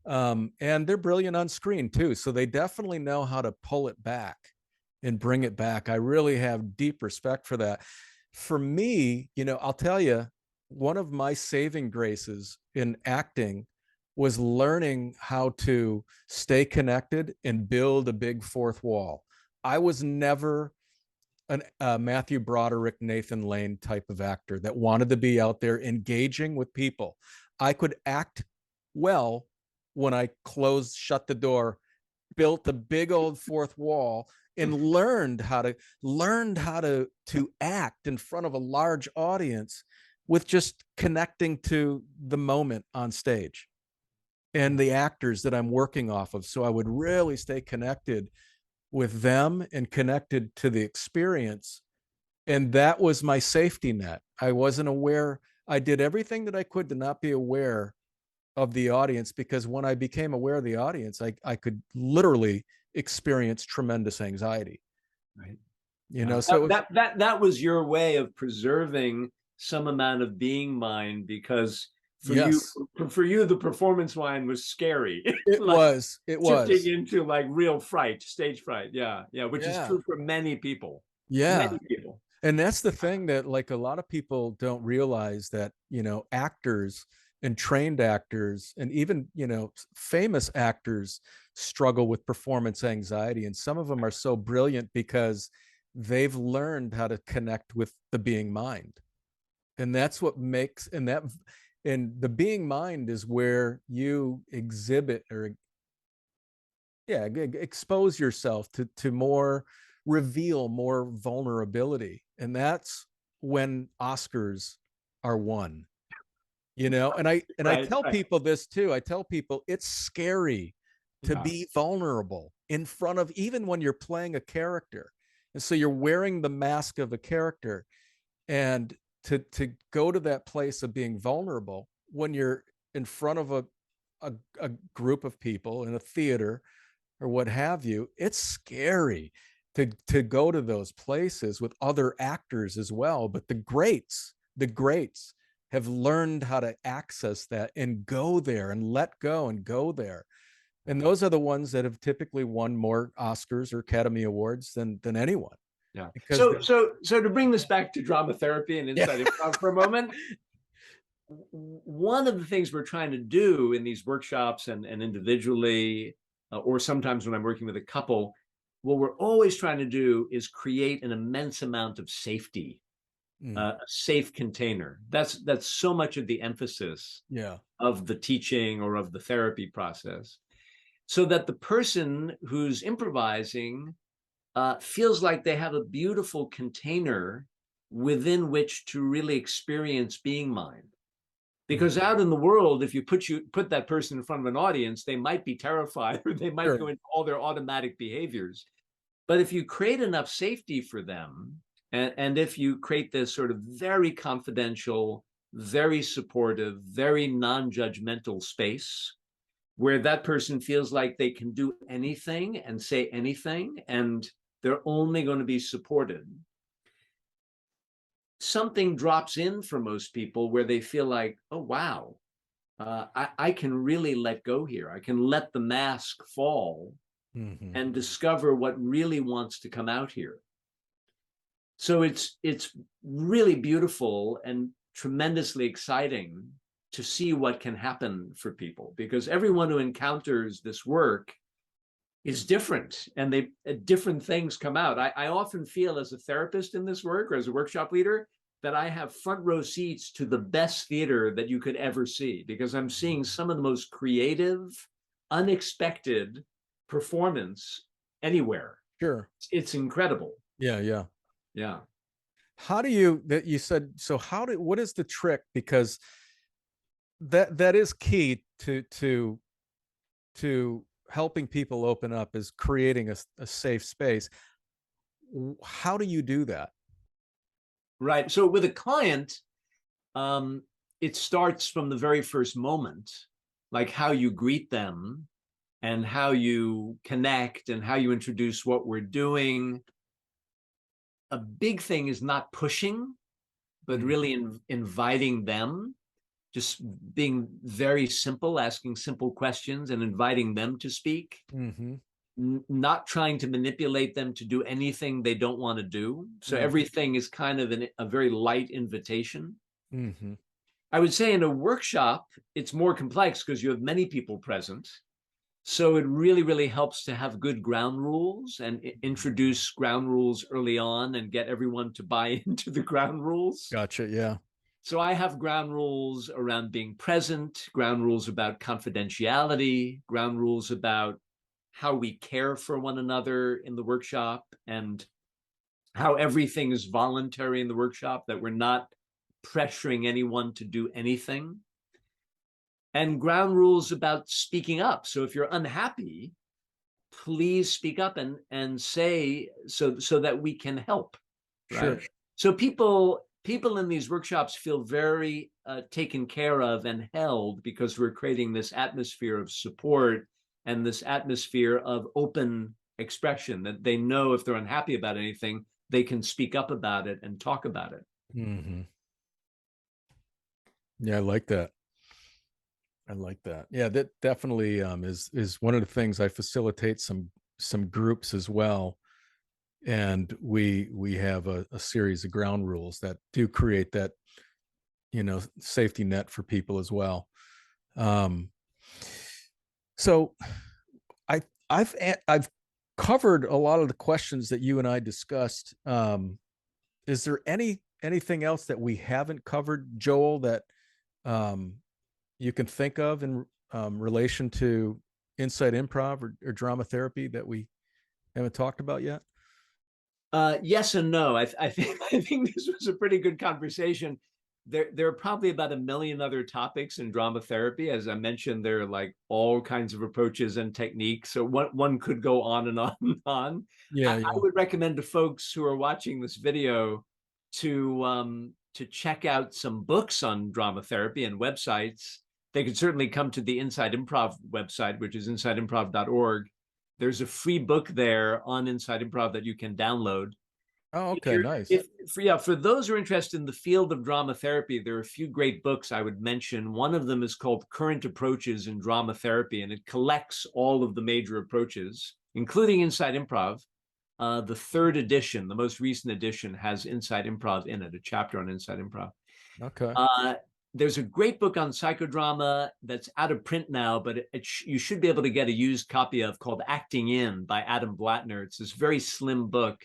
and they're brilliant on screen too. So they definitely know how to pull it back and bring it back. I really have deep respect for that. For me, I'll tell you, one of my saving graces in acting was learning how to stay connected and build a big fourth wall. I was never a Matthew Broderick, Nathan Lane type of actor that wanted to be out there engaging with people. I could act well when I shut the door, built a big old fourth wall, and learned how to act in front of a large audience with just connecting to the moment on stage and the actors that I'm working off of. So I would really stay connected with them and connected to the experience. And that was my safety net. I wasn't aware. I did everything that I could to not be aware of the audience, because when I became aware of the audience, I could literally experience tremendous anxiety. Right. So it was, That was your way of preserving some amount of being mind, because yes, for you the performance mind was scary. it Like was, it shifting was. into like real fright, stage fright. Yeah, which is Yeah. true for many people. Yeah. Many people. And that's the thing that like a lot of people don't realize, that, actors and trained actors and even, famous actors struggle with performance anxiety. And some of them are so brilliant because they've learned how to connect with the being mind. And that's what makes, and the being mind is where you exhibit or, yeah, expose yourself to more, reveal more vulnerability. And that's when Oscars are won. And I Right, tell right. people this too. I tell people it's scary to Yeah. be vulnerable in front of, even when you're playing a character. And so you're wearing the mask of a character, and to go to that place of being vulnerable when you're in front of a group of people in a theater or what have you, it's scary to go to those places with other actors as well. But the greats have learned how to access that and go there and let go and go there. And those are the ones that have typically won more Oscars or Academy Awards than anyone. Yeah. Because So to bring this back to drama therapy and yeah. insight improv for a moment, one of the things we're trying to do in these workshops and individually, or sometimes when I'm working with a couple, what we're always trying to do is create an immense amount of safety, a safe container. That's so much of the emphasis Yeah. of the teaching or of the therapy process, so that the person who's improvising feels like they have a beautiful container within which to really experience being mind. Because out in the world, if you put that person in front of an audience, they might be terrified or they might go Sure. into all their automatic behaviors. But if you create enough safety for them, and if you create this sort of very confidential, very supportive, very non-judgmental space where that person feels like they can do anything and say anything, and they're only going to be supported, something drops in for most people where they feel like, oh, wow, I can really let go here. I can let the mask fall Mm-hmm. and discover what really wants to come out here. So it's really beautiful and tremendously exciting to see what can happen for people, because everyone who encounters this work is different, and different things come out. I often feel as a therapist in this work or as a workshop leader that I have front row seats to the best theater that you could ever see, because I'm seeing some of the most creative, unexpected performance anywhere. Sure. It's incredible. Yeah. Yeah. Yeah. How do you, that you said, so what is the trick? Because that is key to helping people open up, is creating a safe space. How do you do that? Right. So with a client, um, it starts from the very first moment, like how you greet them and how you connect and how you introduce what we're doing. A big thing is not pushing, but really inviting them, just being very simple, asking simple questions and inviting them to speak. Mm-hmm. Not trying to manipulate them to do anything they don't want to do. So everything is kind of a very light invitation. Mm-hmm. I would say in a workshop, it's more complex because you have many people present. So it really, really helps to have good ground rules and introduce ground rules early on and get everyone to buy into the ground rules. Gotcha. Yeah. So I have ground rules around being present, ground rules about confidentiality, ground rules about how we care for one another in the workshop, and how everything is voluntary in the workshop, that we're not pressuring anyone to do anything. And ground rules about speaking up. So if you're unhappy, please speak up and say, so that we can help. Right. Sure. So people in these workshops feel very taken care of and held, because we're creating this atmosphere of support and this atmosphere of open expression, that they know if they're unhappy about anything, they can speak up about it and talk about it. Mm-hmm. Yeah, I like that. I like that. Yeah, that definitely is one of the things. I facilitate some groups as well, and we have a series of ground rules that do create that, safety net for people as well. So I've covered a lot of the questions that you and I discussed. Is there anything else that we haven't covered, Joel, that you can think of in relation to Insight Improv or drama therapy that we haven't talked about yet? Yes and no. I think this was a pretty good conversation. There are probably about a million other topics in drama therapy. As I mentioned, there are like all kinds of approaches and techniques. So one could go on and on and on. Yeah, I would recommend to folks who are watching this video to check out some books on drama therapy and websites. They could certainly come to the Insight Improv website, which is insightimprov.org. There's a free book there on Insight Improv that you can download. Oh, okay, nice. For those who are interested in the field of drama therapy, there are a few great books I would mention. One of them is called Current Approaches in Drama Therapy, and it collects all of the major approaches, including Insight Improv. The third edition, the most recent edition, has Insight Improv in it, a chapter on Insight Improv. Okay. There's a great book on psychodrama that's out of print now, but you should be able to get a used copy of, called Acting In by Adam Blattner. It's this very slim book.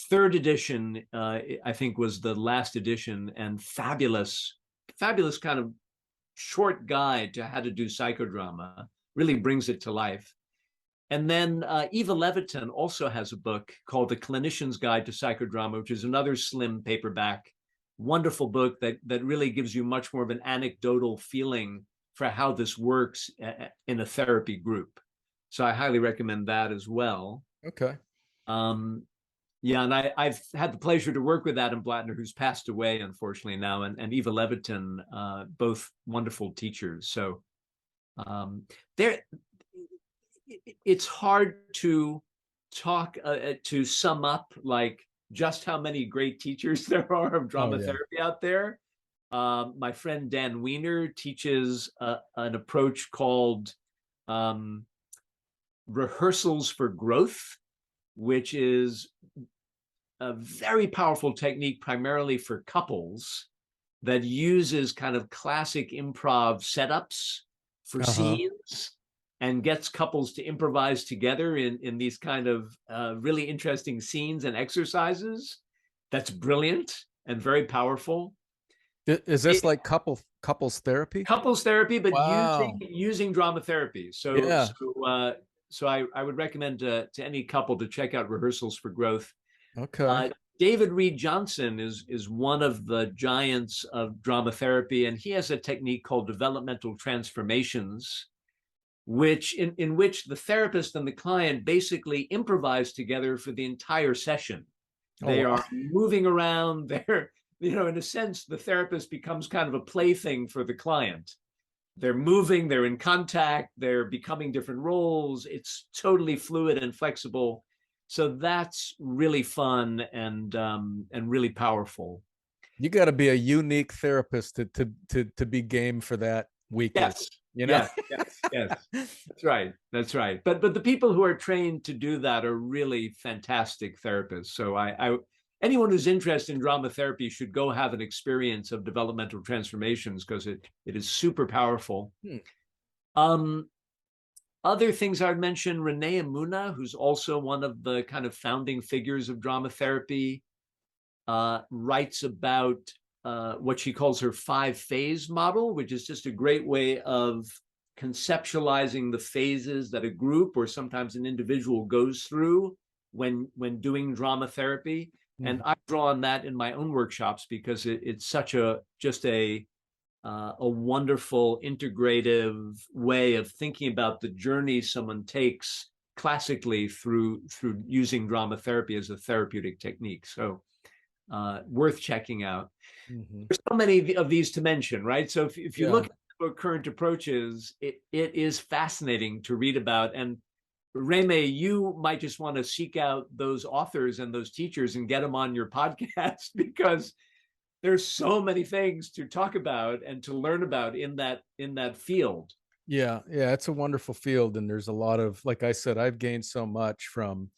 Third edition, I think, was the last edition, and fabulous kind of short guide to how to do psychodrama. Really brings it to life. And then Eva Levitin also has a book called The Clinician's Guide to Psychodrama, which is another slim paperback, wonderful book that really gives you much more of an anecdotal feeling for how this works in a therapy group. So I highly recommend that as well. Okay. Yeah, and I've had the pleasure to work with Adam Blattner, who's passed away, unfortunately, now, and Eva Levitin, both wonderful teachers. So it's hard to talk, to sum up like just how many great teachers there are of drama therapy out there. My friend Dan Wiener teaches an approach called rehearsals for growth, which is a very powerful technique primarily for couples, that uses kind of classic improv setups for scenes and gets couples to improvise together in these kind of really interesting scenes and exercises. That's brilliant and very powerful. Is this like couples therapy? Couples therapy, but wow. using drama therapy. So yeah. So I would recommend to any couple to check out Rehearsals for Growth. Okay. David Reed Johnson is one of the giants of drama therapy, and he has a technique called developmental transformations, which in which the therapist and the client basically improvise together for the entire session. They are moving around. They're, in a sense, the therapist becomes kind of a plaything for the client. They're moving, they're in contact, they're becoming different roles. It's totally fluid and flexible. So that's really fun and really powerful. You got to be a unique therapist to be game for that weekend. Yes. Yes. That's right. But the people who are trained to do that are really fantastic therapists. So anyone who's interested in drama therapy should go have an experience of developmental transformations, because it is super powerful. Other things I'd mention, Renee Amuna, who's also one of the kind of founding figures of drama therapy, writes about what she calls her 5-phase model, which is just a great way of conceptualizing the phases that a group or sometimes an individual goes through when doing drama therapy. And I draw on that in my own workshops because it's such a wonderful integrative way of thinking about the journey someone takes classically through using drama therapy as a therapeutic technique. So worth checking out. There's so many of these to mention, right? So if you look at current approaches, it is fascinating to read about. And Reme, you might just want to seek out those authors and those teachers and get them on your podcast because there's so many things to talk about and to learn about in that field. Yeah, it's a wonderful field, and there's a lot of, like I said, I've gained so much from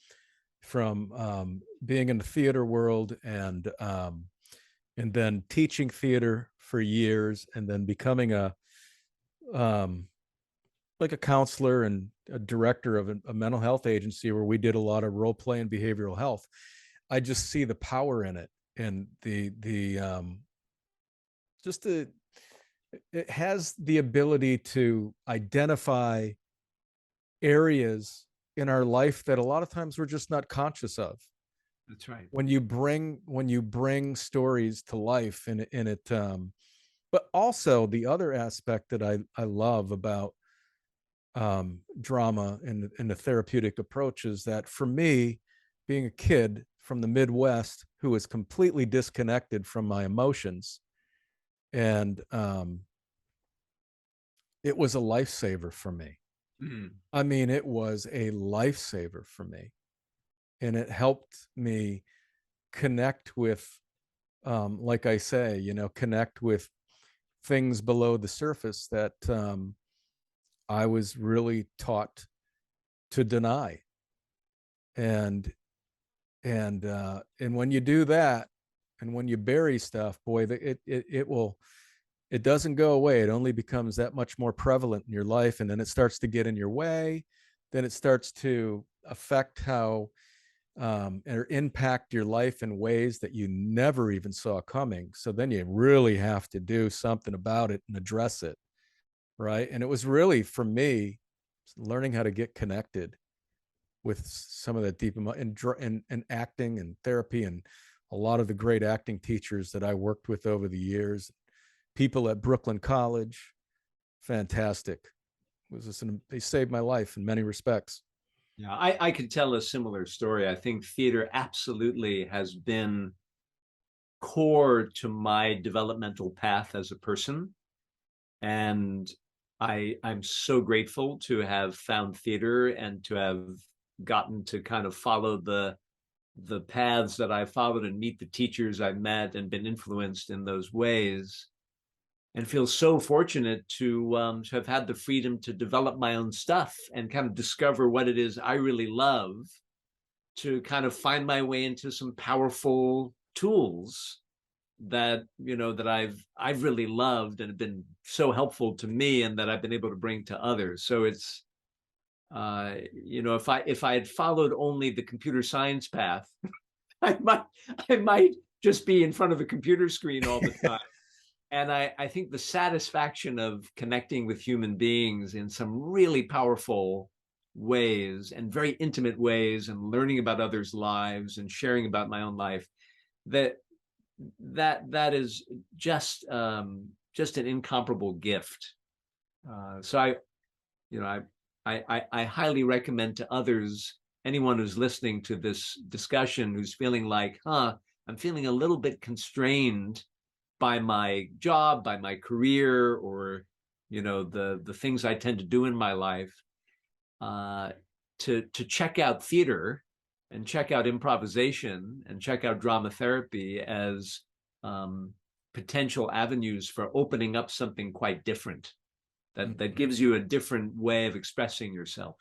being in the theater world and then teaching theater for years, and then becoming a like a counselor and a director of a mental health agency where we did a lot of role play and behavioral health. I just see the power in it, and it has the ability to identify areas in our life that a lot of times we're just not conscious of. That's right. When you bring stories to life in it, but also the other aspect that I love about drama and the therapeutic approach is that, for me, being a kid from the Midwest who was completely disconnected from my emotions, and it was a lifesaver for me. I mean, it was a lifesaver for me, and it helped me connect with, like I say, connect with things below the surface that I was really taught to deny. And when you do that, and when you bury stuff, boy, it doesn't go away. It only becomes that much more prevalent in your life, and then it starts to get in your way. Then it starts to affect how or impact your life in ways that you never even saw coming. So then you really have to do something about it and address it, right? And it was really, for me, learning how to get connected with some of that deep and acting and therapy, and a lot of the great acting teachers that I worked with over the years, people at Brooklyn College, fantastic. They saved my life in many respects. Yeah, I could tell a similar story. I think theater absolutely has been core to my developmental path as a person. And I'm so grateful to have found theater and to have gotten to kind of follow the paths that I followed and meet the teachers I met and been influenced in those ways. And feel so fortunate to have had the freedom to develop my own stuff and kind of discover what it is I really love, to kind of find my way into some powerful tools that I've really loved and have been so helpful to me, and that I've been able to bring to others. So it's if I had followed only the computer science path, I might just be in front of a computer screen all the time. And I think the satisfaction of connecting with human beings in some really powerful ways and very intimate ways, and learning about others' lives and sharing about my own life, that is just an incomparable gift. So I highly recommend to others, anyone who's listening to this discussion, who's feeling like, I'm feeling a little bit constrained by my job, by my career, or the things I tend to do in my life, to check out theater and check out improvisation and check out drama therapy as potential avenues for opening up something quite different that gives you a different way of expressing yourself.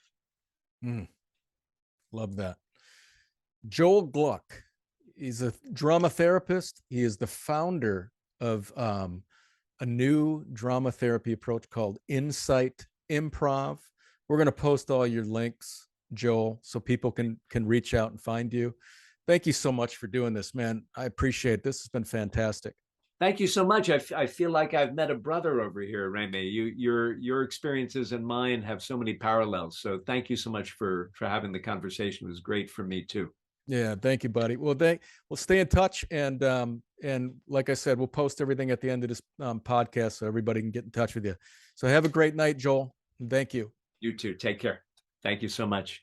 Love that. Joel Gluck, he's a drama therapist. He is the founder of a new drama therapy approach called Insight Improv. We're going to post all your links, Joel, so people can reach out and find you. Thank you so much for doing this, man. I appreciate it. This has been fantastic. Thank you so much. I feel like I've met a brother over here, Remy. Your experiences and mine have so many parallels. So thank you so much for having the conversation. It was great for me too. Yeah, thank you, buddy. Well, we'll stay in touch, and like I said, we'll post everything at the end of this podcast so everybody can get in touch with you. So have a great night, Joel, and thank you. You too. Take care. Thank you so much.